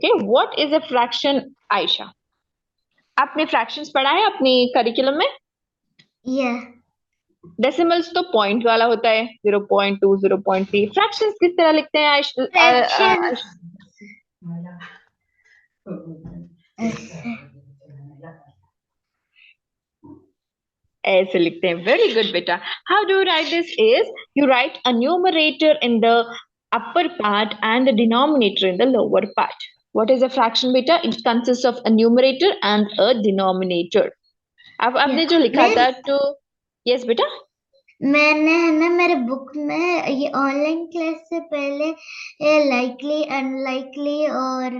Okay, what is a fraction Ayesha? आपने fractions पढ़ा है अपनी करिकुलम में? या डेसिमल्स तो पॉइंट वाला होता है, 0.2, 0.3। फ्रैक्शंस किस तरह लिखते हैं फ्रैक्शंस ऐसे। ऐसे लिखते हैं। वेरी गुड बेटा। How do you right this? Is you right a numerator in the upper part and the denominator in the lower part. What is a fraction beta? It consists of a numerator and a denominator. अब या आपने जो लिखा मैं था तो yes बेटा। मैंने है ना मेरे बुक में ये ऑनलाइन क्लास से पहले लाइकली अनलाइकली और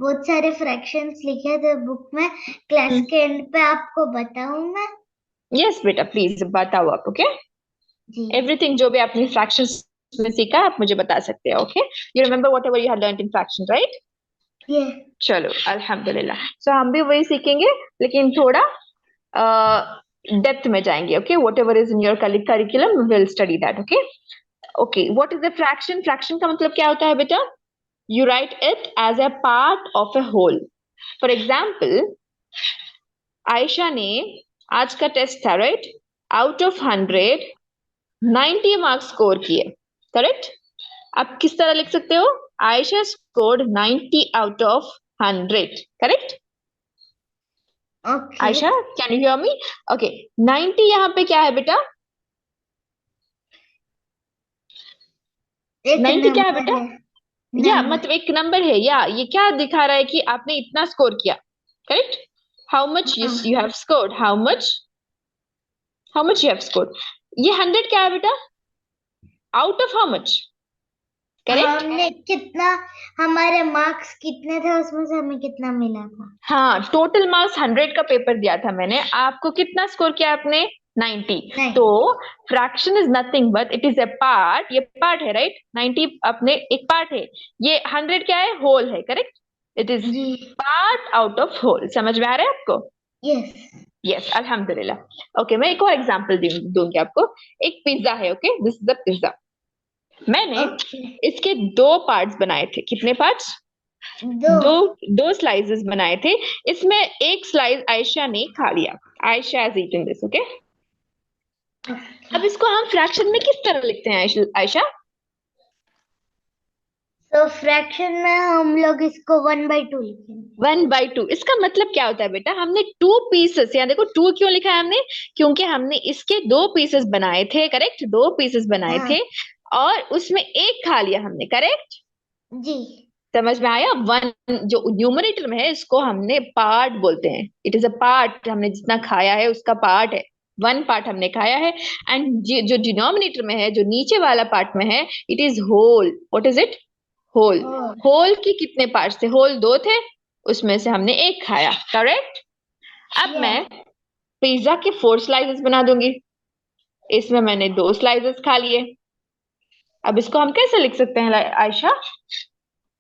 बहुत सारे फ्रैक्शंस लिखे थे बुक में। क्लास के एंड पे आपको बताऊं मैं। यस बेटा प्लीज बताओ आप। ओके, जी एवरीथिंग जो भी आपने फ्रैक्शंस में सीखा आप मुझे बता सकते हो। Okay, you remember what ever you have learned in fraction, right? ये चलो अल्हम्दुलिल्लाह। सो हम भी वही सीखेंगे लेकिन थोड़ा डेप्थ में जाएंगे। Okay, whatever is in your curriculum will study that. Okay okay, what is the fraction? Fraction का मतलब क्या होता है बेटा? You write it as a part of a whole. For example, Ayesha ने आज का टेस्ट था, right? Out of 100 90 marks score किए, करेक्ट? आप किस तरह लिख सकते हो? Ayesha scored 90 out of 100, correct? Okay. Ayesha, can you hear me? Okay, 90 यहाँ पे क्या है बेटा? एक 90 क्या है नंबर बेटा? है। या नंबर। मतलब एक नंबर है, या ये क्या दिखा रहा है कि आपने इतना स्कोर किया, करेक्ट? हाउ मच हाँ you have scored, how much you have scored. ये 100 क्या है बेटा? Out of how much, correct? हमने कितना हमारे मार्क्स कितने थे उसमें से हमें कितना मिला था। हाँ, टोटल मार्क्स 100 का पेपर दिया था मैंने आपको, कितना स्कोर किया आपने? 90। तो नहीं। Fraction is nothing but it is a part, ये पार्ट है, राइट? 90 अपने एक पार्ट है, ये 100 क्या है? होल है, करेक्ट? इट इज जी। Part out of whole. समझ में आ रहा है आपको? यस। यस अल्हम्दुलिल्लाह। ओके, मैं एक और एग्जांपल दूंगी आपको। एक पिज्जा है, okay, this is the pizza. मैंने ओके। इसके दो पार्ट्स बनाए थे। कितने पार्ट्स? दो। दो। दो स्लाइसेस बनाए थे। इसमें एक स्लाइस आयशा ने खा लिया। Ayesha has eaten this, okay? Okay. अब इसको हम फ्रैक्शन में किस तरह लिखते हैं आयशा? तो फ्रैक्शन में हम लोग इसको 1/2 लिखेंगे। 1/2। इसका मतलब क्या होता है बेटा? हमने टू पीसेस, यहाँ देखो टू क्यों लिखा है हमने? क्योंकि हमने इसके दो पीसेस बनाए थे, करेक्ट? दो पीसेस बनाए हाँ थे और उसमें एक खा लिया हमने, करेक्ट? जी। समझ में आया? वन जो न्यूमरेटर में है इसको हमने पार्ट बोलते हैं। इट इज अ पार्ट, हमने जितना खाया है उसका पार्ट है। वन पार्ट हमने खाया है। एंड जो डिनोमिनेटर में है, जो नीचे वाला पार्ट में है, it is whole. What is it? Whole. और होल की कितने पार्ट थे? होल दो थे, उसमें से हमने एक खाया, करेक्ट? अब ये मैं पिज्जा के 4 स्लाइसेस बना दूंगी। इसमें मैंने दो स्लाइसेस खा लिए। अब इसको हम कैसे लिख सकते हैं Ayesha?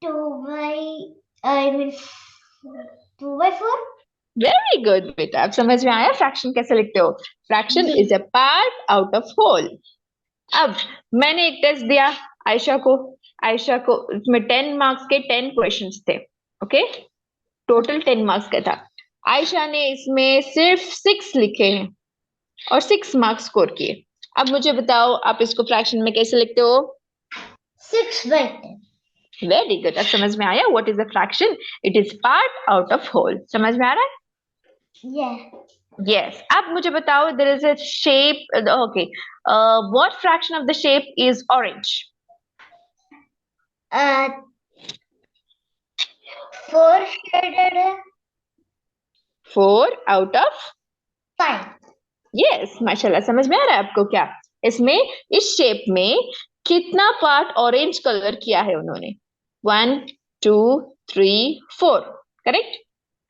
2 by I mean 2/4। Very good बेटा, अब समझ में आया फ्रैक्शन कैसे लिखते हो? फ्रैक्शन जी। Is a part out of whole. अब मैंने एक टेस्ट दिया आयशा को। आयशा को इसमें 10 मार्क्स के 10 क्वेश्चंस थे, ओके? टोटल 10 मार्क्स का था। आयशा ने इसमें सिर्फ 6 लिखे हैं और 6 मार्क्स स्कोर किए। अब मुझे बताओ आप इसको फ्रैक्शन में कैसे लिखते हो? 6/10। वेरी गुड, अब समझ में आया what is a fraction? It is part out of whole. समझ में आ रहा है? ये Yes. अब मुझे बताओ, there is a shape. Okay. What fraction of the shape is orange? 4 shaded है। 4 out of 5। yes. माशाल्लाह, समझ में आ रहा है आपको क्या? इसमें इस शेप में कितना पार्ट ऑरेंज कलर किया है उन्होंने? 1 2 3 4, करेक्ट?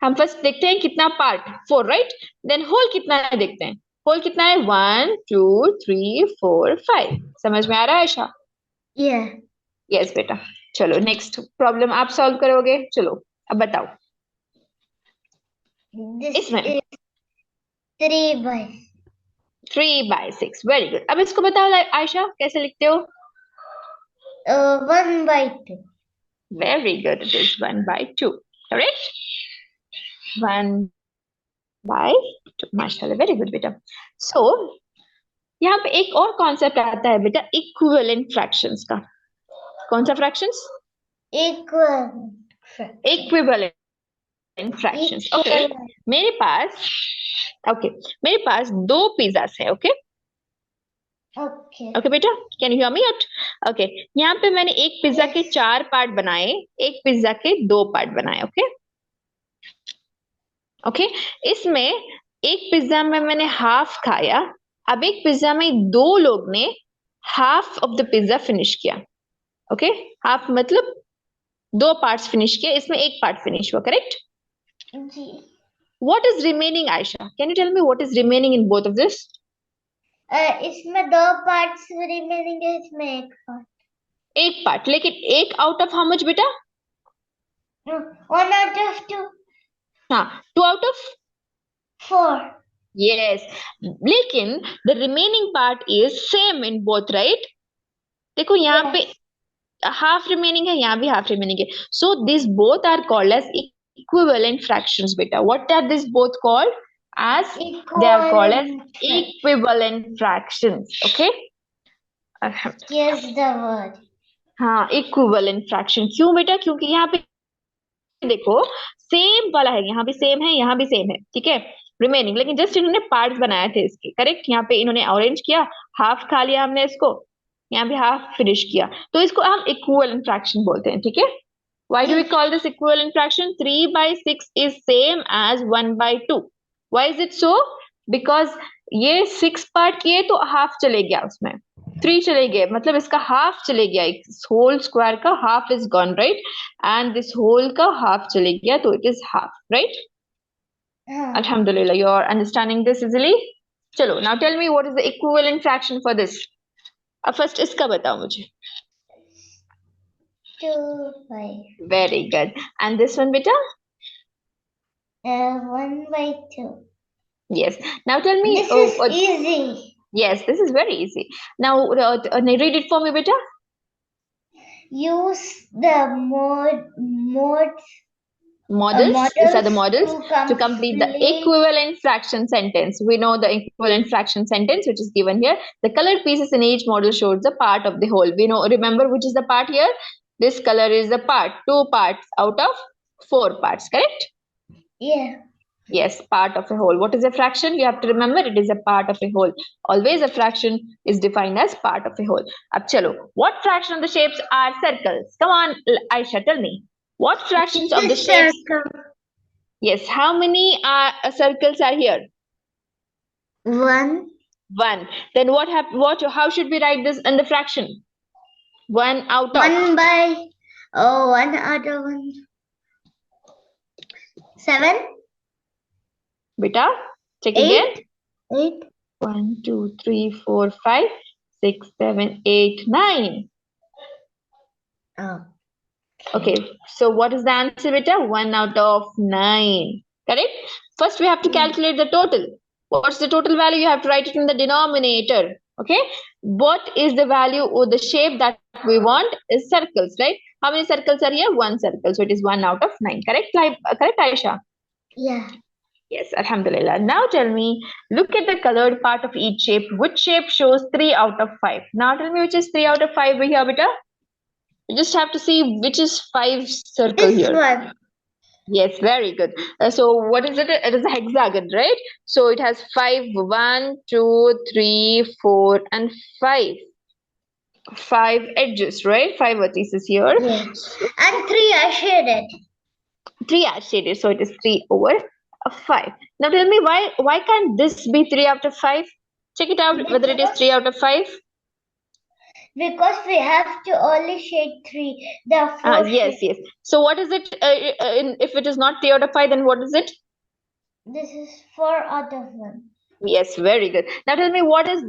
हम फर्स्ट देखते हैं कितना पार्ट, 4, राइट? देन होल कितना है देखते हैं। होल कितना है? 1 2 3 4 5। समझ में आ रहा है आयशा? ये यस बेटा। चलो नेक्स्ट प्रॉब्लम आप सॉल्व करोगे। चलो अब बताओ। दिस इसमें इज 3/6। 3/6, very good. अब इसको बताओ आयशा कैसे लिखते हो? 1/2। Very good. It is 1/2. Correct? 1/2. माशाल्लाह, very good बेटा. So यहाँ पे एक और कॉन्सेप्ट आता है बेटा, इक्विवेलेंट फ्रैक्शंस का. कौन सा फ्रैक्शंस? Equivalent fractions. ओके, मेरे पास 2 पिज्जास है. ओके ओके बेटा, can you hear me out? Okay, यहाँ पे मैंने एक पिज्जा के 4 पार्ट बनाए, एक पिज्जा के 2 पार्ट बनाए. ओके ओके, इसमें एक पिज्जा में मैंने हाफ खाया. अब एक पिज्जा में 2 लोग ने half of the pizza finish किया. ओके, हाफ मतलब 2 पार्ट्स फिनिश किए, इसमें एक पार्ट फिनिश हुआ. करेक्ट जी. What is remaining, Aisha? Can you tell me what is remaining in both of this? इसमें 2 पार्ट्स रिमेनिंग है, इसमें एक पार्ट, लेकिन एक आउट ऑफ हाउ मच बेटा? 1 out of 2. हाँ, 2 out of 4. Yes, लेकिन the remaining part is same in both, right? देखो यहाँ पे हाफ रिमेनिंग है, यहाँ भी हाफ रिमेनिंग है. So these both are called as equivalent fractions beta. What are these both called as? They are called as equivalent fractions. Okay, Yes, the word. हाँ, equivalent fraction. क्यों बेटा? क्योंकि यहाँ पे देखो सेम वाला है, यहाँ भी सेम है, यहाँ भी सेम है. ठीक है, रिमेनिंग, लेकिन जस्ट इन्होंने पार्ट्स बनाए थे इसके. करेक्ट, यहाँ पे इन्होंने ऑरेंज किया, हाफ खा लिया हमने इसको, यहाँ भी हाफ फिनिश किया, तो इसको हम इक्विवेलेंट फ्रैक्शन बोलते हैं. ठीक है, why do we call this equivalent fraction? 3/6 is same as 1/2. why is it so? because ये 6 पार्ट किए तो हाफ चले गया, उसमें 3 चले गए, मतलब इसका हाफ चले गया. होल स्क्वायर का half is gone, right, and this whole का हाफ चले गया, तो इट इज हाफ, राइट. अल्हम्दुलिल्लाह, you are understanding this easily. चलो, now tell me what is the equivalent fraction for this. अब फर्स्ट इसका बताओ मुझे. 2/5. Very good. And this one beta? 1/2. Yes. Now tell me. This is easy. Yes, this is very easy. Now read it for me beta. Use the models. These are the models to complete the equivalent fraction sentence. We know the equivalent fraction sentence which is given here. The colored pieces in each model shows the part of the whole. We know, remember which is the part here? This color is the part, 2 parts out of 4 parts, correct? Yeah. Yes, part of a whole. What is a fraction? You have to remember it is a part of a whole. Always a fraction is defined as part of a whole. Ab chalo, what fraction of the shapes are circles? Come on, Aisha, tell me. What fractions of the shapes? Yes, how many circles are here? 1. 1. Then how should we write this in the fraction? 1 out of? 1 out of 1. 7. Beta, check again. 8. 1, 2, 3, 4, 5, 6, 7, 8, 9. Oh. Okay, so what is the answer, beta? 1 out of 9. Correct? First, we have to calculate the total. What's the total value? You have to write it in the denominator. Okay, what is the value or the shape that we want is circles, right? How many circles are here? 1 circle, so it is 1 out of 9. Correct, correct, Aisha? Yeah. Yes, alhamdulillah. Now tell me, look at the colored part of each shape. Which shape shows 3 out of 5? Now tell me which is 3 out of 5 here, beta. You just have to see which is 5 circle this here. One. Yes, very good. So what is it? It is a hexagon, right? So it has 5, 1, 2, 3, 4, and 5. 5 edges, right? 5 vertices here. Yes. And 3 are shaded. 3 are shaded, so it is 3 over 5. Now tell me why can't this be 3 out of 5? Check it out whether it is 3 out of 5. Because we have to only shade 3. Therefore, yes. So what is it? If it is not 3 out of 5, then what is it? This is 4 out of 1. Yes, very good. Now tell me what is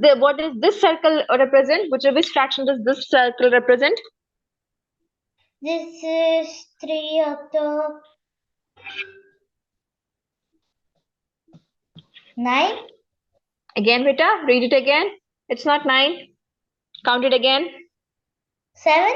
this circle represent? Which fraction does this circle represent? This is 3 out of 9. Again, beta, read it again. It's not 9. Count it again. 7.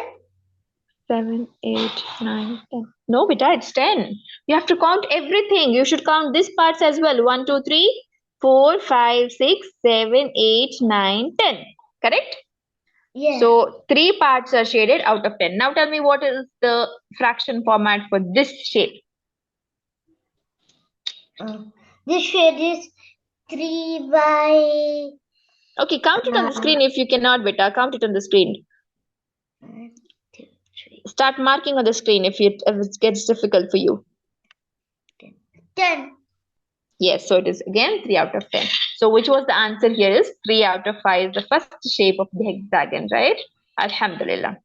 7, 8, 9, 10. No, beta, it's 10. You have to count everything. You should count these parts as well. 1, 2, 3, 4, 5, 6, 7, 8, 9, 10. Correct? Yeah. So 3 parts are shaded out of 10. Now tell me what is the fraction format for this shape? This shade is 3 by... Okay, count it on the screen if you cannot, beta. Count it on the screen. 1, 2, 3, Start marking on the screen if it gets difficult for you. 10. Yes, so it is again 3 out of 10. So which was the answer here is 3 out of 5 is the first shape of the hexagon, right? Alhamdulillah.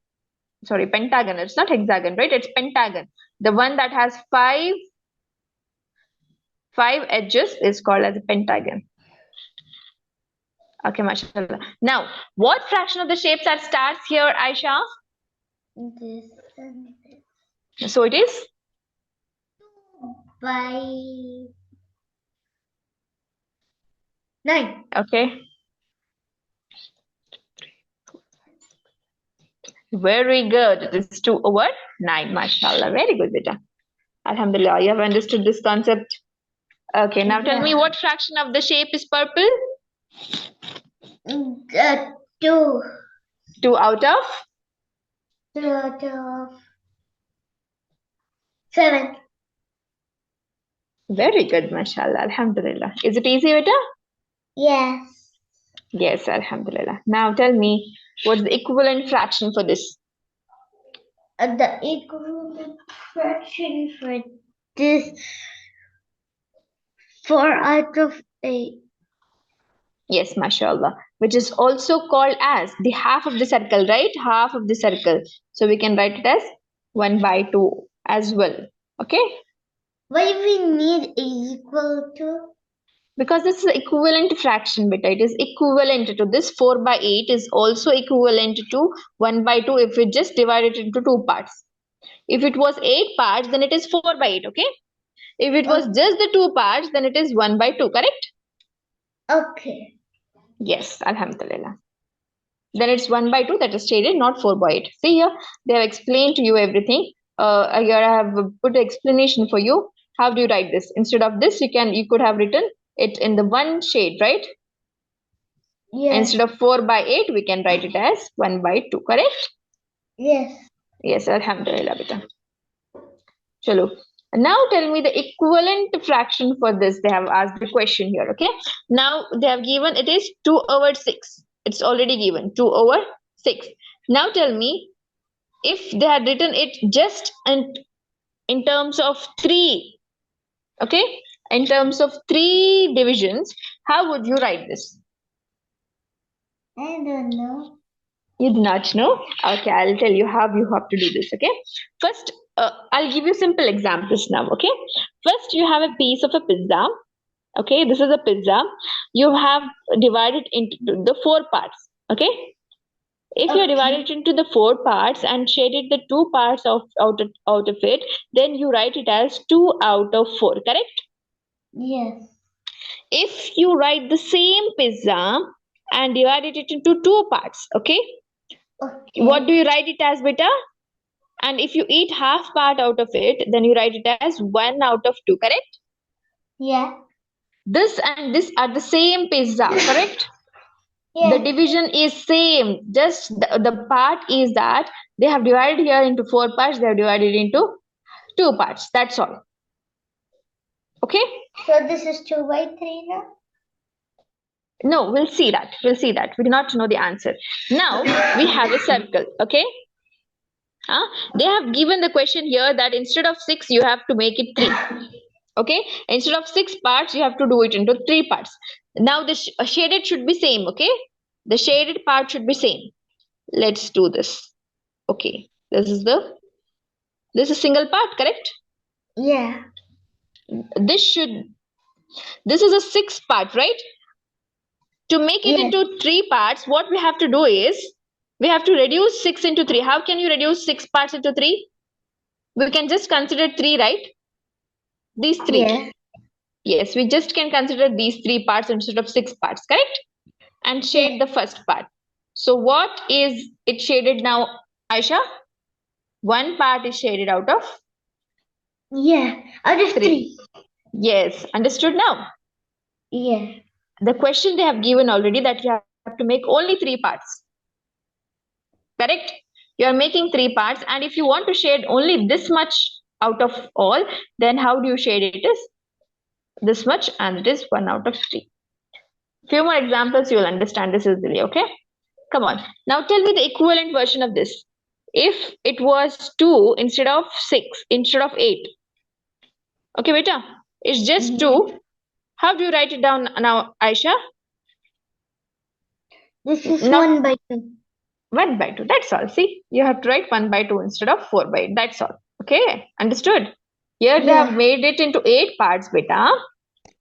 Sorry, pentagon. It's not hexagon, right? It's pentagon. The one that has five edges is called as a pentagon. Okay, mashallah. Now, what fraction of the shapes are stars here, Aisha? This and this. So it is 2 by 9. okay. Very good. It is 2 over 9, mashallah. Very good, beta. Alhamdulillah, you have understood this concept. Okay, now tell me what fraction of the shape is purple? 2. 2 out of? 2 out of 7. Very good, mashallah. Alhamdulillah. Is it easy, beta? Yes. Yes, alhamdulillah. Now tell me, what's the equivalent fraction for this? The equivalent fraction for this 4 out of 8. Yes, mashallah. Which is also called as the half of the circle, right? Half of the circle. So we can write it as 1 by 2 as well. Okay? Why we need equal to? Because this is the equivalent fraction, beta. It is equivalent to this 4 by 8 is also equivalent to 1 by 2 if we just divide it into 2 parts. If it was 8 parts, then it is 4 by 8, okay? If it was just the 2 parts, then it is 1 by 2, correct? Okay. Yes, alhamdulillah. Then it's 1 by 2 that is shaded, not 4 by 8. See here, they have explained to you everything. Here I have put an explanation for you. How do you write this? Instead of this, you could have written it in the one shade, right? Yes. Instead of 4 by 8, we can write it as 1 by 2, correct? Yes. Yes, alhamdulillah, beta. Chalo. Now tell me the equivalent fraction for this. They have asked the question here, okay? Now they have given it is 2 over 6. It's already given 2 over 6. Now tell me if they had written it just in terms of 3, okay? In terms of 3 divisions, how would you write this? I don't know. You do not know? Okay, I'll tell you how you have to do this, okay? First, I'll give you simple examples now, okay? First, you have a piece of a pizza, okay? This is a pizza. You have divided into the 4 parts, okay? If you divide it into the 4 parts and shaded the 2 parts out of it, then you write it as 2 out of 4, correct? Yes. If you write the same pizza and divide it into 2 parts, okay? Okay. What do you write it as, beta? And if you eat half part out of it, then you write it as 1 out of 2, correct? Yeah. This and this are the same pizza, correct? Yeah. The division is same. Just the part is that they have divided here into 4 parts. They have divided into 2 parts. That's all. Okay? So this is 2 by 3 now? No, we'll see that. We'll see that. We do not know the answer. Now, we have a circle. Okay? They have given the question here that instead of 6, you have to make it 3. Okay? Instead of 6 parts, you have to do it into 3 parts. Now, the shaded should be same. Okay? The shaded part should be same. Let's do this. Okay. This is single part, correct? Yeah. This is a 6 part, right? To make it into 3 parts, what we have to do is we have to reduce 6 into 3. How can you reduce 6 parts into 3? We can just consider 3, right? These 3. Yeah. Yes, we just can consider these 3 parts instead of 6 parts, correct? And shade the first part. So what is it shaded now, Aisha? One part is shaded out of Yeah, out of 3. Yes, understood now? Yeah. The question they have given already that you have to make only 3 parts. Correct? You are making 3 parts, and if you want to shade only this much out of all, then how do you shade it is this much, and it is 1 out of 3. Few more examples, you will understand this easily, okay? Come on. Now tell me the equivalent version of this. If it was 2 instead of 6, instead of 8. Okay, beta? It's just 2. How do you write it down now, Aisha? This is Not 1 by 2. 1 by 2. That's all. See, you have to write 1 by 2 instead of 4 by 8. That's all. Okay, understood? Here they have made it into 8 parts, beta,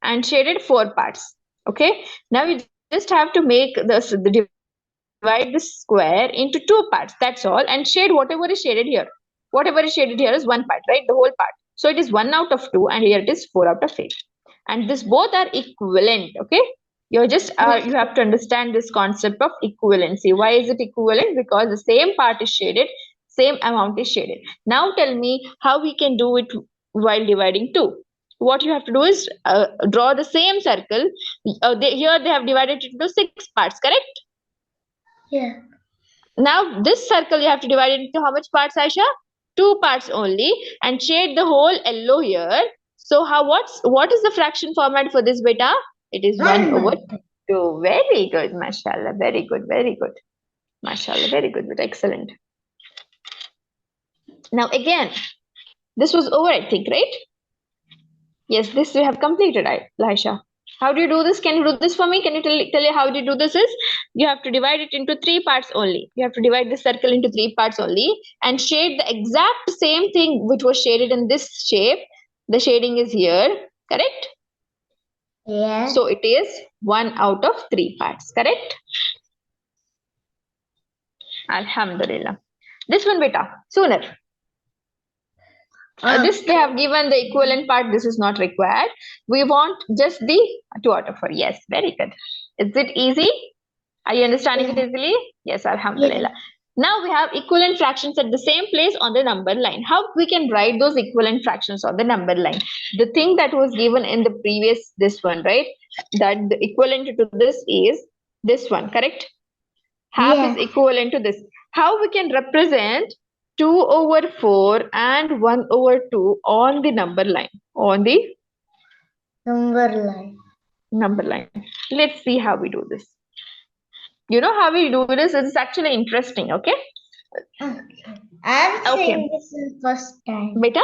and shaded 4 parts. Okay, now you just have to make this, divide this square into 2 parts. That's all, and shade whatever is shaded here. Whatever is shaded here is 1 part, right? The whole part. So it is 1 out of 2, and here it is 4 out of 8. And this both are equivalent. Okay, you're just you have to understand this concept of equivalency. Why is it equivalent? Because the same part is shaded, same amount is shaded. Now tell me how we can do it while dividing 2. What you have to do is draw the same circle. Here they have divided it into 6 parts, correct? Yeah. Now this circle you have to divide it into how much parts, Aisha? 2 parts only, and shade the whole yellow here. So what is the fraction format for this, beta? It is 1 over 2. Very good, mashallah. Very good, very good. Mashallah, very good, beta. Excellent. Now again, this was over, I think, right? Yes, this we have completed, Aisha. How do you do this? Can you do this for me? Can you tell you how do you do this is? You have to divide it into 3 parts only. You have to divide the circle into 3 parts only and shade the exact same thing which was shaded in this shape. The shading is here, correct? Yeah. So it is 1 out of 3 parts, correct? Alhamdulillah. This one, beta, sooner. This they have given the equivalent part. This is not required. We want just the 2 out of 4. Yes, very good. Is it easy? Are you understanding it easily? Yes, alhamdulillah. Now we have equivalent fractions at the same place on the number line. How we can write those equivalent fractions on the number line? The thing that was given in the previous, this one, right? That the equivalent to this is this one, correct? Half is equivalent to this. How we can represent 2 over 4 and 1 over 2 on the number line? On the number line. Let's see how we do this. You know how we do this? It's actually interesting, okay? I'm seeing this in first time. Beta?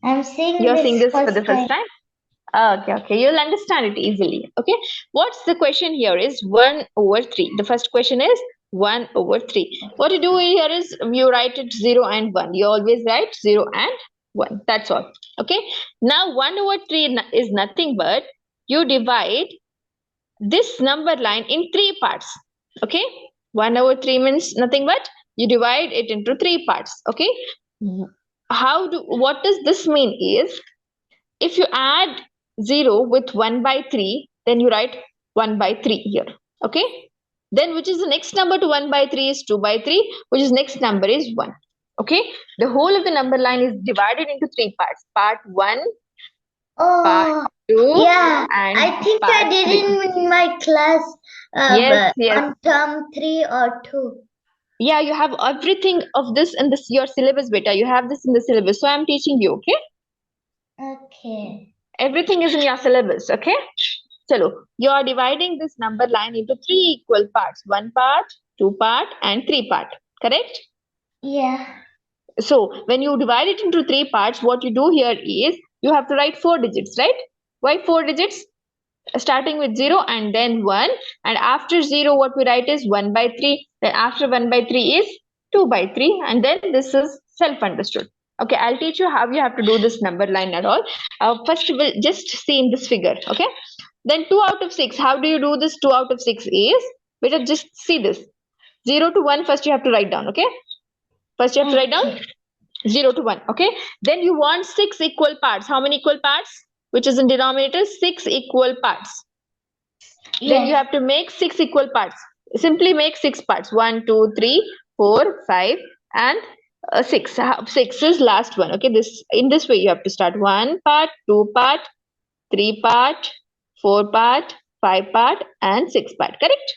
I'm seeing You're this seeing this for the first time? Okay. You'll understand it easily. Okay. What's the question here is 1 over 3. The first question is 1 over 3. What you do here is you write it 0 and 1. You always write 0 and 1. That's all. Okay. Now 1 over 3 is nothing but you divide this number line in 3 parts. Okay. 1 over 3 means nothing but you divide it into 3 parts. Okay. What does this mean is if you add 0 with 1 by 3, then you write 1 by 3 here. Okay. Then which is the next number to 1 by 3 is 2 by 3, which is next number is 1. Okay. The whole of the number line is divided into 3 parts. Part 1, part 2, and I think part I did 3. in my class Yes. on term 3 or 2. Yeah, you have everything of this in this your syllabus, beta. You have this in the syllabus. So I'm teaching you, okay? Okay. Everything is in your syllabus, okay? Chalo, you are dividing this number line into 3 equal parts. 1 part, 2 part, and 3 part. Correct? Yeah. So when you divide it into 3 parts, what you do here is you have to write 4 digits, right? Why 4 digits? Starting with 0 and then 1. And after 0, what we write is 1 by 3. Then after 1 by 3 is 2 by 3. And then this is self-understood. Okay, I'll teach you how you have to do this number line and all. First, we'll just see in this figure. Okay. Then 2 out of 6. How do you do this? 2 out of 6 is, better just see this. 0 to 1 first you have to write down. Okay. First you have to write down 0 to 1. Okay. Then you want 6 equal parts. How many equal parts? Which is in denominator 6 equal parts. Then you have to make 6 equal parts. Simply make 6 parts. 1, 2, 3, 4, 5 and 6. 6 is last one. Okay, this in this way you have to start 1 part, 2 part, 3 part, 4 part, 5 part, and 6 part. Correct?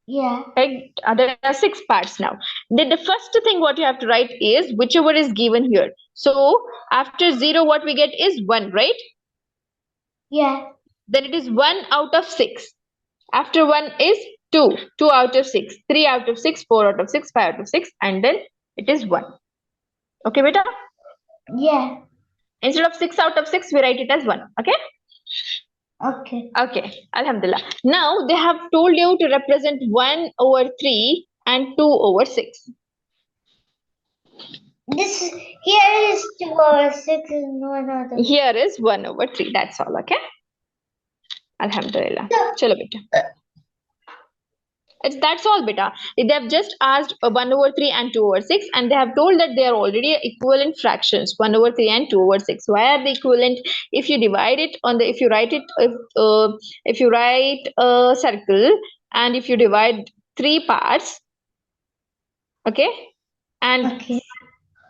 Yeah. Right? There are 6 parts now. Then the first thing what you have to write is whichever is given here. So after 0, what we get is 1, right? Yeah. Then it is 1 out of 6. After 1 is 2. 2 out of 6. 3 out of 6. 4 out of 6. 5 out of 6. And then it is 1. Okay, beta? Yeah. Instead of 6 out of 6, we write it as 1. Okay? Okay. Okay. Alhamdulillah. Now they have told you to represent 1 over 3 and 2 over 6. This here is 2 over 6 and 1 over. Here is 1 over 3. That's all. Okay? Alhamdulillah. Chalo beta. That's all, beta. They have just asked 1 over 3 and 2 over 6, and they have told that they are already equivalent fractions, 1 over 3 and 2 over 6. Why are they equivalent? If you divide it on the, if you write it, if you write a circle and if you divide 3 parts, okay, and Okay.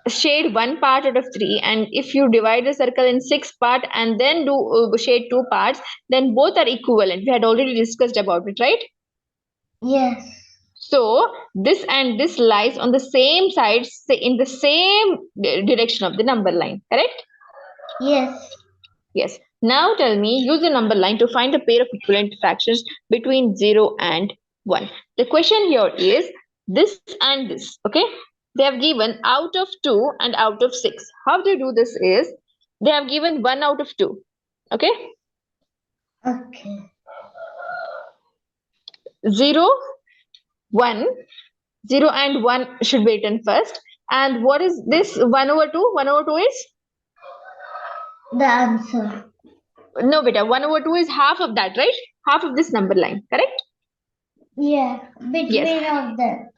shade 1 part out of 3, and if you divide the circle in 6 part and then do shade 2 parts, then both are equivalent. We had already discussed about it, right? Yes. So this and this lies on the same side, in the same direction of the number line, correct? Yes. Yes. Now tell me, use the number line to find a pair of equivalent fractions between 0 and 1. The question here is this and this, okay? They have given out of 2 and out of 6. How they do this is, they have given 1 out of 2, okay? Okay. 0, 1, 0 and 1 should be written first. And what is this 1 over 2? 1 over 2 is? The answer. No, beta. 1 over 2 is half of that, right? Half of this number line, correct? Yeah. Between Yes. of them.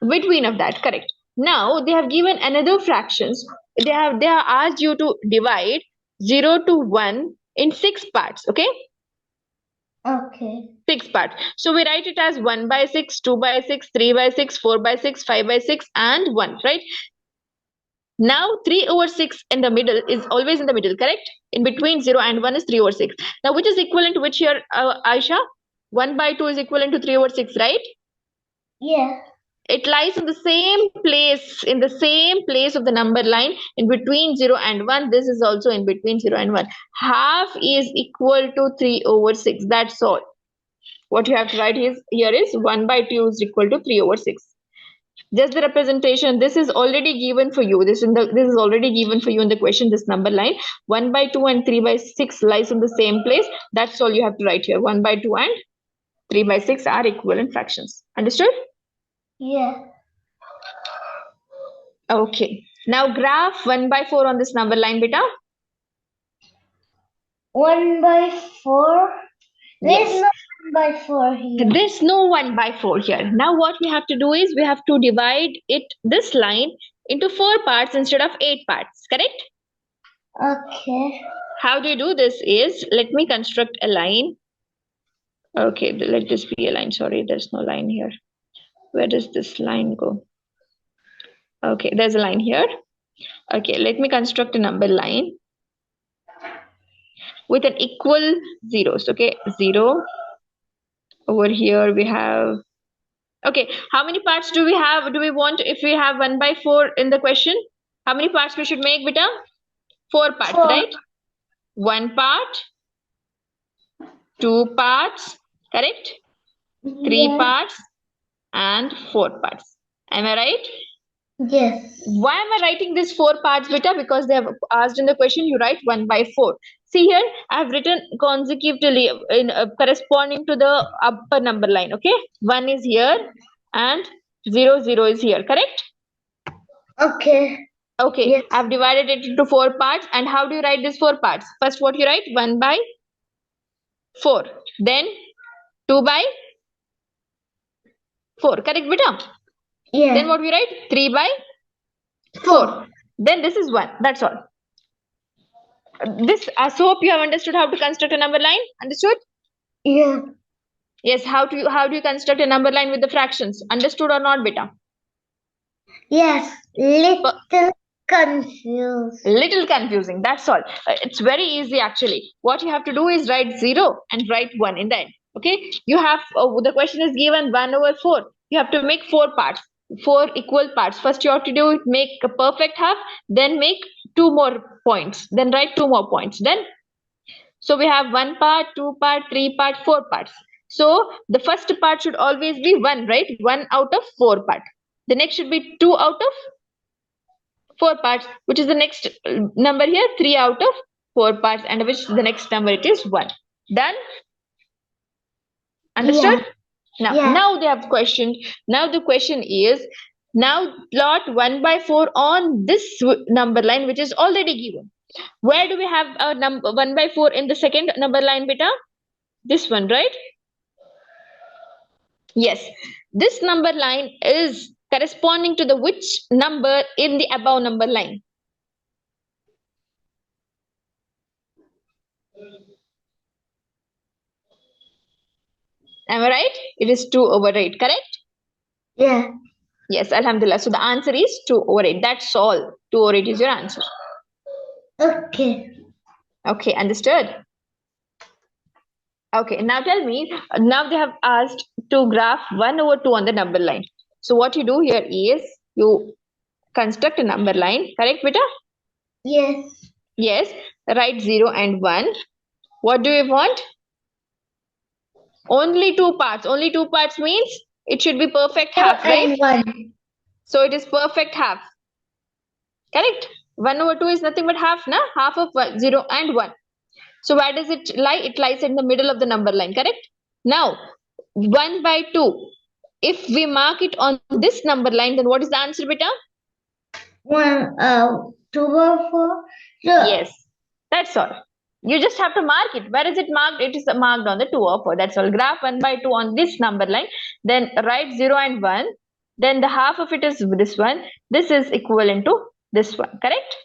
Between of that, correct. Now they have given another fractions. They have asked you to divide 0 to 1 in 6 parts, okay? Okay. 6 parts. So we write it as 1 by 6, 2 by 6, 3 by 6, 4 by 6, 5 by 6, and 1, right? Now 3 over 6 in the middle is always in the middle, correct? In between 0 and 1 is 3 over 6. Now which is equivalent to which here, Aisha? 1 by 2 is equivalent to 3 over 6, right? Yeah. It lies in the same place of the number line in between 0 and 1. This is also in between 0 and 1. Half is equal to 3 over 6. That's all. What you have to write here is 1 by 2 is equal to 3 over 6. Just the representation. This is already given for you. This is already given for you in the question. This number line 1 by 2 and 3 by 6 lies in the same place. That's all you have to write here. 1 by 2 and 3 by 6 are equivalent fractions. Understood? Yeah. Okay. Now graph 1 by 4 on this number line, beta. 1 by 4. There's Yes. no 1 by 4 here. There's no 1 by 4 here. Now what we have to do is we have to divide this line into 4 parts instead of 8 parts, correct? Okay. How do you do this is, let me construct a line. Okay, let this be a line. Sorry, there's no line here. Where does this line go? Okay, there's a line here. Okay, let me construct a number line with an equal zeros. Okay, 0. Over here we have, okay, how many parts do we have? Do we want, if we have 1 by 4 in the question, how many parts we should make, beta? 4 parts, 4. right? 1 part, 2 parts, correct? 3 Yeah. parts and 4 parts. Am I right? Yes. Why am I writing these 4 parts, beta? Because they have asked in the question, you write 1 by 4. See here, I have written consecutively in corresponding to the upper number line. Okay, 1 is here and 0, 0 is here, correct? Okay. Okay, Yes. I have divided it into 4 parts. And how do you write these 4 parts? First, what you write? 1 by 4. Then 2 by 4. Correct, beta? Yeah. Then what we write? 3 by 4. Then this is 1. That's all. This, I hope you have understood how to construct a number line. Understood? Yeah. Yes. How do you construct a number line with the fractions? Understood or not, beta? Yes, little confused. Little confusing, that's all. It's very easy actually. What you have to do is write 0 and write 1 in the end. Okay, you have the question is given 1/4. You have to make 4 parts, 4 equal parts. First you have to do it, make a perfect half, then make 2 more points, then write 2 more points, then so we have 1 part, 2 part, 3 part, 4 parts. So the first part should always be 1, right? 1 out of 4 part. The next should be 2 out of 4 parts, which is the next number here, 3 out of 4 parts, and which the next number it is 1. Done? Understood? Yeah. Now they have questioned. Now the question is, now plot 1/4 on this number line which is already given. Where do we have a number 1/4 in the second number line, beta? This one, right? Yes. This number line is corresponding to the which number in the above number line? Am I right? It is 2/8, correct? Yeah. Yes, Alhamdulillah. So the answer is 2/8. That's all. 2/8 is your answer. Okay. Okay, understood? Okay, now tell me, now they have asked to graph 1/2 on the number line. So what you do here is, you construct a number line, correct, beta? Yes. Yes, write 0 and 1. What do you want? Only 2 parts. Only 2 parts means it should be perfect half, right? And 1. So it is perfect half. Correct? 1/2 is nothing but half, na? Half of 0 and 1. So where does it lie? It lies in the middle of the number line, correct? Now, 1/2. If we mark it on this number line, then what is the answer, beta? 2/4. Yes, that's all. You just have to mark it. Where is it marked? It is marked on the 2/4. That's all. Graph 1/2 on this number line. Then write 0 and 1. Then the half of it is this one. This is equivalent to this one. Correct?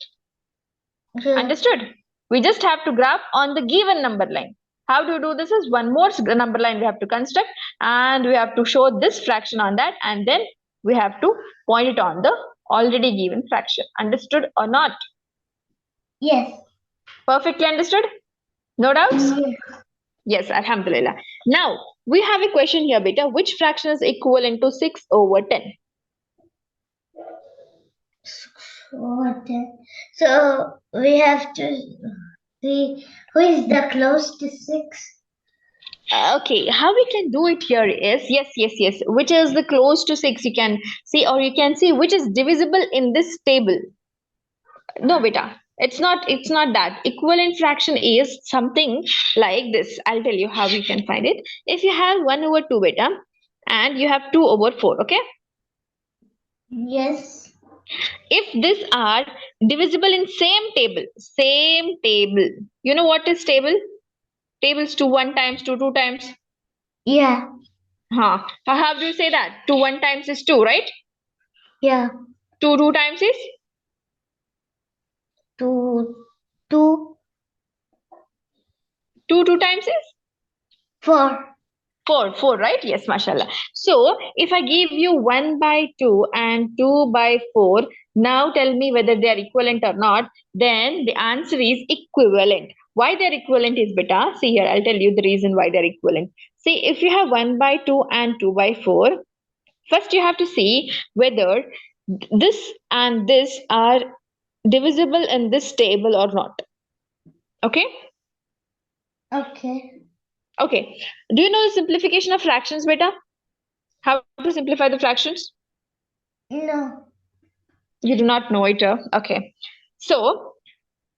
Okay. Understood? We just have to graph on the given number line. How do you do this is one more number line we have to construct, and we have to show this fraction on that, and then we have to point it on the already given fraction. Understood or not? Yes. Perfectly understood? No doubts? Yes. Yes, Alhamdulillah. Now, we have a question here, beta. Which fraction is equivalent to 6/10? So we have to see who is the close to 6. Okay, how we can do it here is, yes. Which is the close to 6 you can see, or you can see which is divisible in this table. No, beta. It's not that. Equivalent fraction is something like this. I'll tell you how you can find it. If you have 1/2 beta and you have 2/4, okay? Yes. If these are divisible in same table, you know what is table? Tables 2 1 times 2 2 times. Yeah. How do you say that? 2 1 times is 2, right? Yeah. 2 2 times is 2 2 2 times is 4. 4, right? Yes, mashallah. So if I give you 1/2 and 2/4, now tell me whether they are equivalent or not. Then the answer is equivalent. Why they're equivalent is beta. See here, I'll tell you the reason why they're equivalent. See, if you have 1/2 and 2/4, first you have to see whether this and this are divisible in this table or not. Okay? Okay. Okay. Do you know the simplification of fractions, beta? How to simplify the fractions? No. You do not know it. Okay. So,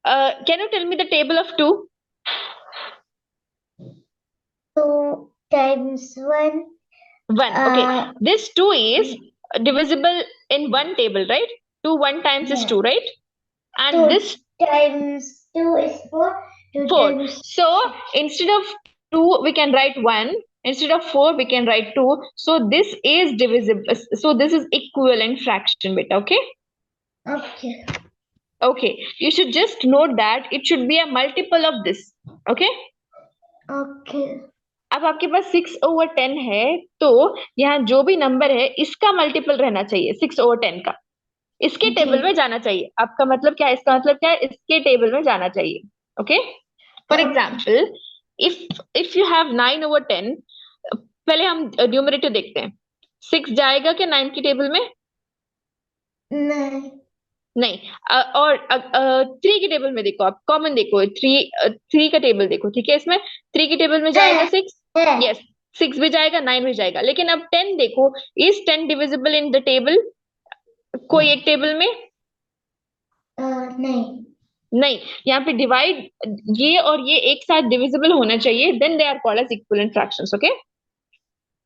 can you tell me the table of 2? 2 times 1. 1. Okay. This 2 is divisible in one table, right? 2 1 times is 2, right? And 2 this times 2 is 4. 2 4. times So, instead of 2, we can write 1. Instead of 4, we can write 2. So, this is divisible. So, this is equivalent fraction bit. Okay? Okay. Okay. You should just note that it should be a multiple of this. Okay? Okay. अब आपके पास 6/10 है, तो यहाँ जो भी number है इसका multiple रहना चाहिए 6/10 का. इसके जी टेबल में जाना चाहिए। आपका मतलब क्या है, इसका मतलब क्या है, इसके टेबल में जाना चाहिए। Okay, for example if you have 9/10, पहले हम न्यूमरेटर देखते हैं। 6 जाएगा क्या 9 की टेबल में? नहीं नहीं। और 3 की टेबल में देखो, आप कॉमन देखो, 3 का टेबल देखो, ठीक है, इसमें 3 की टेबल में जाएगा है 6। है यस, 6 भी जाएगा, 9 भी जाएगा, लेकिन अब 10 देखो, is 10 divisible in the table, कोई एक टेबल में? नहीं नहीं। यहाँ पे डिवाइड, ये और ये एक साथ डिविजिबल होना चाहिए, then they are called as equivalent fractions. Okay,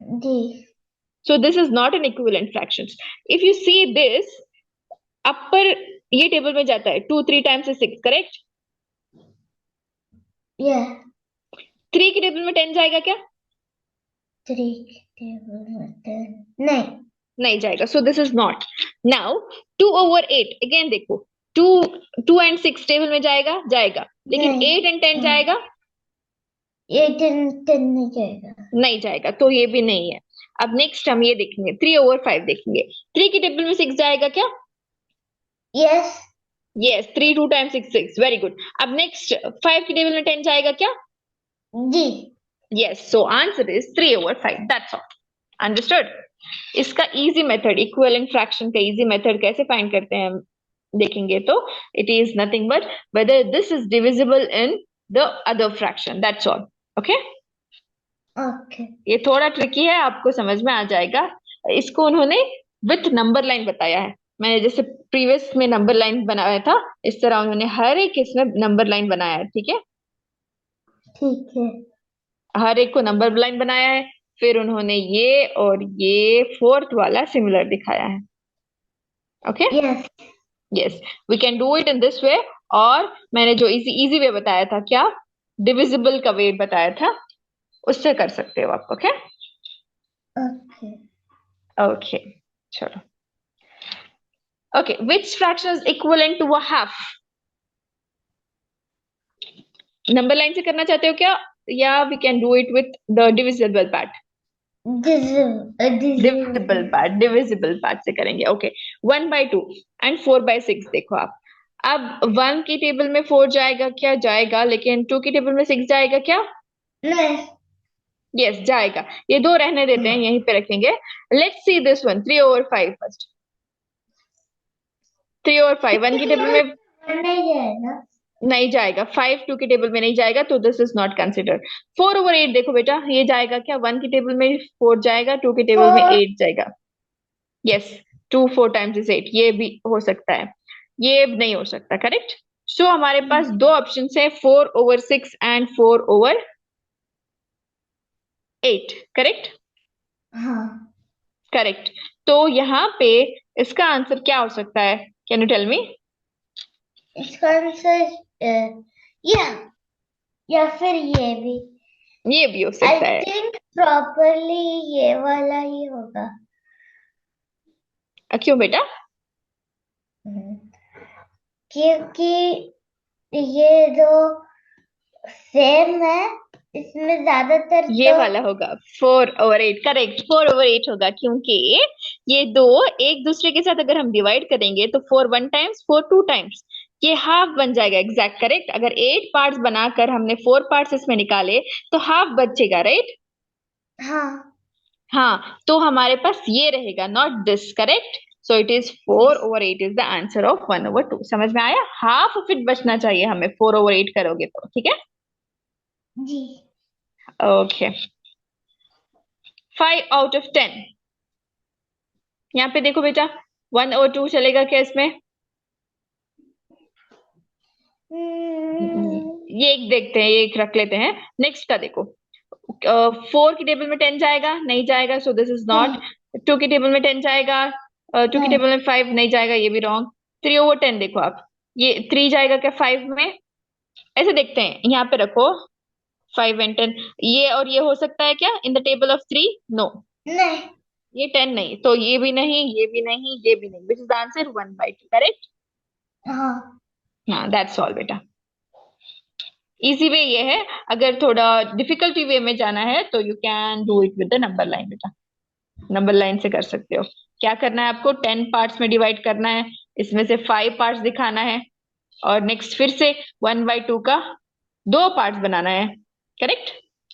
जी so this is not an equivalent fractions. If you see this, अपर ये टेबल में जाता है 2 3 टाइम्स 6, करेक्ट? ये 3 की टेबल में 10 जाएगा क्या? 3 टेबल में 10 नहीं नहीं जाएगा, so this is not. Now 2/8 again देखो, 2 2 एंड 6 टेबल में जाएगा, जाएगा, लेकिन नहीं 8 एंड 10 जाएगा? ये 10 नहीं जाएगा। नहीं जाएगा, तो ये भी नहीं है। अब नेक्स्ट हम ये देखेंगे, 3/5 देखेंगे। 3 की टेबल में 6 जाएगा क्या? Yes yes, 3 2 times 6 6, very good. अब नेक्स्ट 5 की टेबल में 10 जाएगा क्या? जी yes, so answer is 3/5, that's all. Understood? इसका इजी मेथड, इक्विवेलेंट फ्रैक्शन का इजी मेथड कैसे फाइंड करते हैं हम देखेंगे, तो it is nothing but whether this is divisible in the other fraction, that's all. Okay, okay ये थोड़ा ट्रिकी है, आपको समझ में आ जाएगा। इसको उन्होंने विथ नंबर लाइन बताया है। मैंने जैसे प्रीवियस में नंबर लाइन बनाया था, इस तरह उन्होंने हर एक इसमें नंबर लाइन बनाया है, ठीक है? ठीक है हर एक को नंबर लाइन बनाया है, फिर उन्होंने ये और ये फोर्थ वाला सिमिलर दिखाया है। Okay, yes yes, we can do it in this way. और मैंने जो इजी इजी वे बताया था, क्या डिविजिबल का वे बताया था, उससे कर सकते हो आप। ओके, ओके ओके, चलो। Okay, which fraction is equivalent to a half? Number line से करना चाहते हो क्या, या we can do it with the divisible part? Divisible divisible part, divisible part से करेंगे। ओके, 1/2 एंड 4/6 देखो आप। अब 1 की टेबल में 4 जाएगा क्या? जाएगा, लेकिन 2 की टेबल में 6 जाएगा क्या? नहीं यस, जाएगा। ये दो रहने देते हैं, यहीं पे रखेंगे। Let's see this one, 3/5 first. 3/5 1 की टेबल में नहीं जाएगा नहीं जाएगा, 5 2 की टेबल में नहीं जाएगा, तो दिस इज नॉट कंसिडर्ड। 4/8 देखो बेटा, ये जाएगा क्या? 1 की टेबल में 4 जाएगा, 2 की टेबल में 4 8 जाएगा। यस, 2 4 टाइम्स इज 8, ये भी हो सकता है, ये नहीं हो सकता, करेक्ट? सो हमारे पास दो ऑप्शन है, 4/6 एंड 4/8, करेक्ट? हाँ करेक्ट। तो यहाँ पे इसका आंसर क्या हो सकता है, कैन यू टेल मी? इसका आंसर या या फिर ये भी ये भी हो आई सकता है। थिंक प्रॉपरली ये वाला ही होगा क्यों बेटा? हम्म, क्योंकि ये दो सेम है इसमें ज्यादातर ये तो वाला होगा 4/8, करेक्ट, 4/8 होगा, क्योंकि ये दो एक दूसरे के साथ अगर हम डिवाइड करेंगे तो 4 1 टाइम्स, 4 2 टाइम्स, ये हाफ बन जाएगा, एग्जैक्ट, करेक्ट। अगर 8 पार्ट्स बनाकर हमने 4 पार्ट्स इसमें निकाले तो हाफ बचेगा, राइट? हाँ हाँ, तो हमारे पास ये रहेगा, not this, correct. So it is 4/8 is the answer of 1/2। समझ में आया? हाफ ऑफ इट बचना चाहिए हमें, 4/8 करोगे तो, ठीक है? जी ओके, 5/10। यहाँ पे देखो बेटा, 1/2 चलेगा क्या इसमें? ये एक देखते हैं, ये एक रख लेते हैं। नेक्स्ट का देखो, 4 की टेबल में 10 जाएगा, नहीं जाएगा, सो दिस इज नॉट। नहीं 2 की टेबल में 10 जाएगा, 2 की नहीं टेबल में 5 नहीं जाएगा, ये भी रॉन्ग। 3/10 देखो आप, ये 3 जाएगा क्या 5 में? ऐसे देखते हैं, यहाँ पे रखो 5 and 10, ये और ये हो सकता है क्या in the table of 3? No, नहीं ये 10 नहीं, तो ये भी नहीं, ये भी नहीं, ये भी नहीं, which is the answer 1/2, correct? हाँ हाँ, दैट्स ऑल बेटा। इजी वे ये है, अगर थोड़ा डिफिकल्टी वे में जाना है तो you can do it with the number line बेटा, नंबर लाइन से कर सकते हो। क्या करना है आपको, 10 पार्ट्स में डिवाइड करना है, इसमें से 5 पार्ट्स दिखाना है और नेक्स्ट फिर से 1/2 का 2 पार्ट्स बनाना है, करेक्ट?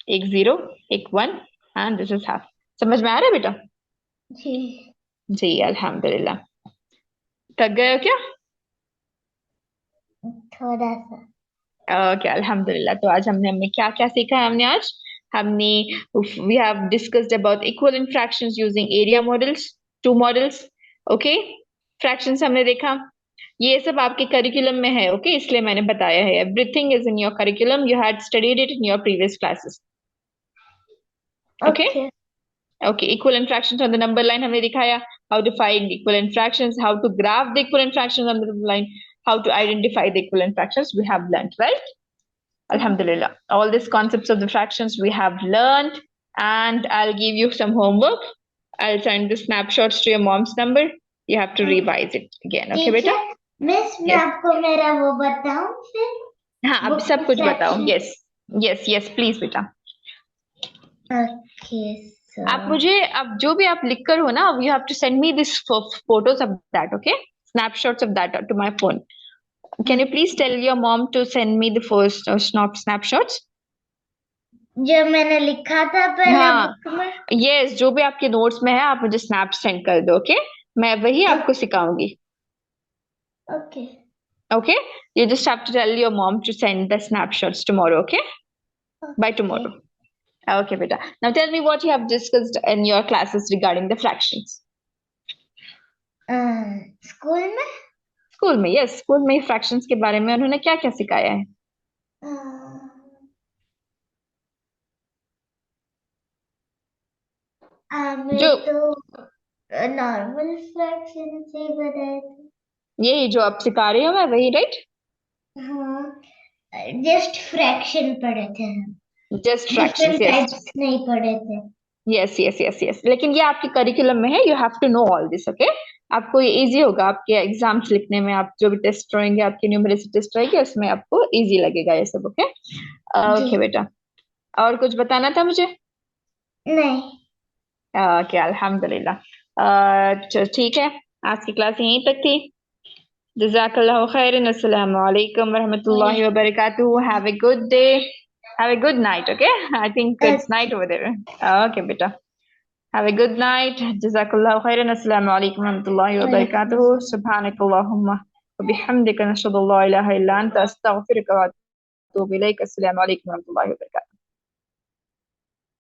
एक 0, एक 1 एंड दिस इज हाफ। समझ में आ रहा है बेटा? जी जी अल्हम्दुलिल्लाह। थक गए हो क्या? थोड़ा सा। ओके अल्हम्दुलिल्लाह। तो आज हमने हमने क्या क्या सीखा है? हमने we have discussed about equivalent fractions using area models, two models. Okay, fractions हमने देखा, ये सब आपके करिकुलम में है। ओके, इसलिए मैंने बताया है, everything is in your curriculum, you had studied it in your previous classes. Okay okay okay, equivalent fractions on the number line हमने दिखाया, how to find equivalent fractions, how to graph the equivalent fractions on the number line, how to identify the equivalent fractions, we have learned, right? Alhamdulillah. All these concepts of the fractions we have learned, and I'll give you some homework. I'll send the snapshots to your mom's number. You have to revise it again. Okay, ठीक beta? है miss, मैं Yes. आपको मेरा वो बताऊं फिर, हाँ, अब बुक सब कुछ बताओ। Fraction. Yes. Yes, yes, please बेटा। ओके आप सो मुझे अब जो भी आप लिख कर हो ना, you have to send me this photos of that, okay? Snapshots of that to my phone. Can you please tell your mom to send me the first snapshots? जो मैंने लिखा था पहले हाँ, बुक में। यस, जो भी आपके नोट्स में है आप मुझे स्नैप सेंड कर दो। ओके, मैं वही आपको सिखाऊंगी। Okay okay, you just have to tell your mom to send the snapshots tomorrow. Okay, by tomorrow. Okay beta, now tell me what you have discussed in your classes regarding the fractions. School में school में? Yes, school में fractions के बारे में उन्होंने क्या क्या सिखाया है? जो हमें तो नॉर्मल फ्रैक्शन से बताए थे। यही जो आप सिखा रही हो मैं वही, राइट? हाँ जस्ट फ्रैक्शन पढ़े थे हम, just fractions, different yes. Types नहीं पढ़े थे। यस यस यस यस, लेकिन ये आपके करिकुलम में है, you have to know all this. Okay, आपको ये इजी होगा आपके एग्जाम्स लिखने में, आप जो भी टेस्ट रहेंगे आपकी न्यूमेरिक टेस्ट रहेगी उसमें आपको इजी लगेगा ये सब। ओके जी ओके बेटा, और कुछ बताना था मुझे? नहीं। ओके अल्हम्दुलिल्लाह। ठीक है, आज की क्लास यहीं तक थी। जज़ाकल्लाहु खैरन, अस्सलामु अलैकुम वरहमतुल्लाहि वबरकातुहू, have a good day, have a good night. Okay, I think it's night over there. Okay beta, have a good night. Jazakallahu khairan. Assalamu alaikum warahmatullahi wabarakatuh. Subhanakallahumma wa bihamdika nashhadu an la ilaha illa anta astaghfiruka wa atubu ilaik. Assalamu alaikum warahmatullahi wabarakatuh.